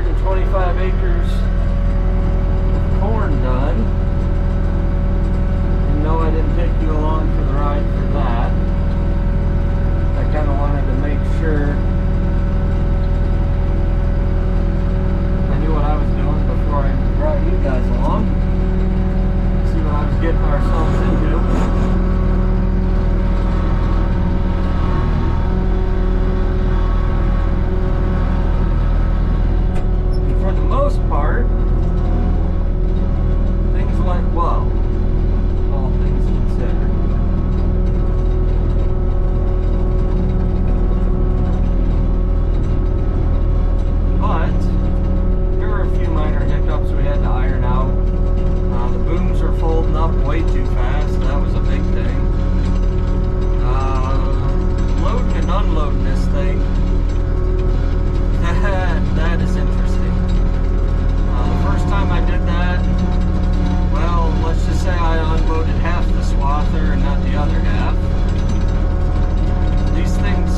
125 acres of corn done. And no, I didn't take you along for the ride for that. I kind of wanted to make sure I knew what I was doing before I brought you guys along. See what I was getting ourselves into. For the most part, things went well, all things considered. But there were a few minor hiccups we had to iron out. The booms are folding up way too fast. That was a big thing. Loading and unloading this thing, that is interesting. The first time I did that, well, let's just say I unloaded half the swather and not the other half. These things,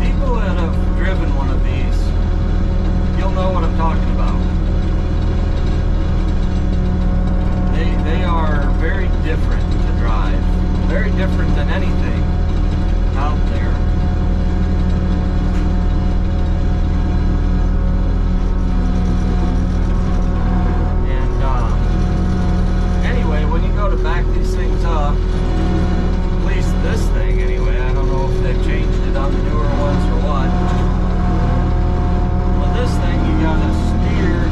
people that have driven one of these, you'll know what I'm talking about. They are very different to drive. Very different than anything out there. When you go to back these things up, at least this thing anyway, I don't know if they've changed it on the newer ones or what. With this thing, you gotta steer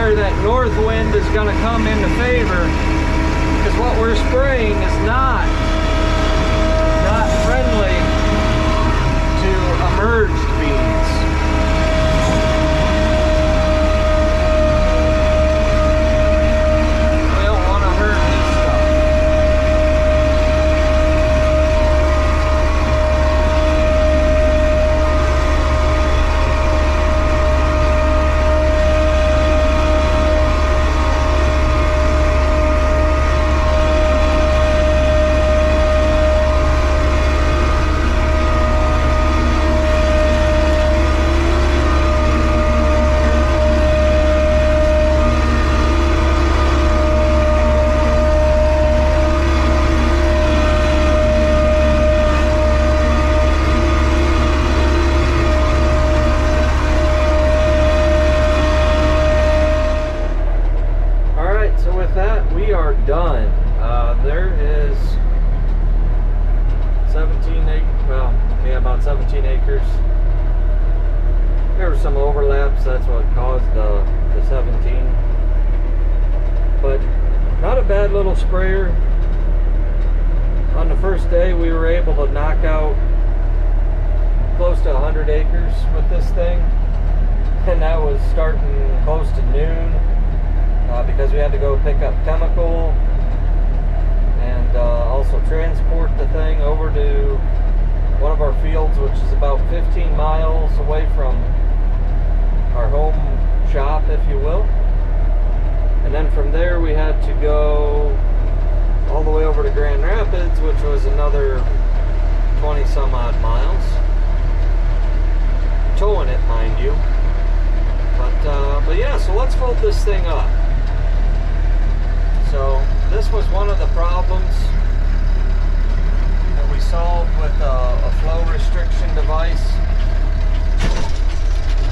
where that north wind is going to come into favor, because what we're spraying is not friendly to emerged beans. We don't want to hurt this stuff. Done. There is 17 acres, well, yeah, about 17 acres. There were some overlaps, that's what caused the 17. But not a bad little sprayer. On the first day we were able to knock out close to 100 acres with this thing. And that was starting close to noon. Because we had to go pick up chemical and also transport the thing over to one of our fields, which is about 15 miles away from our home shop, if you will. And then from there we had to go all the way over to Grand Rapids, which was another 20 some odd miles. Towing it, mind you. But yeah, so let's fold this thing up. So this was one of the problems that we solved with a flow restriction device.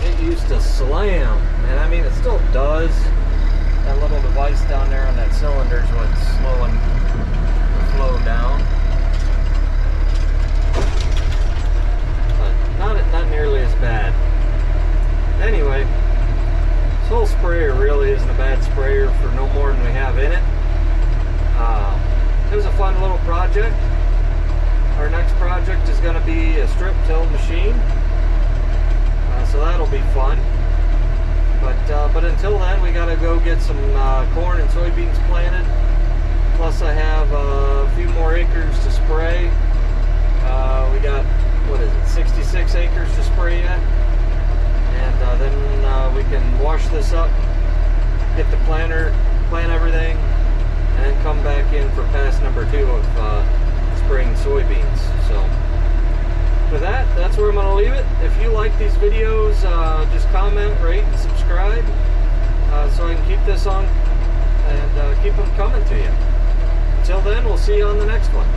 It used to slam, and I mean it still does. That little device down there on that cylinder is what's slowing the flow down. But not nearly as bad. Anyway, this whole sprayer really isn't a bad sprayer for no more than we have in it. It was a fun little project. Our next project is going to be a strip till machine, so that'll be fun. But until then, we got to go get some corn and soybeans planted. Plus, I have a few more acres to spray. We got, what is it, 66 acres to spray yet. And then we can wash this up, get the planter, plant everything, and then come back in for pass number 2 of spraying soybeans. So with that, that's where I'm going to leave it. If you like these videos, just comment, rate, and subscribe so I can keep this on and keep them coming to you. Until then, we'll see you on the next one.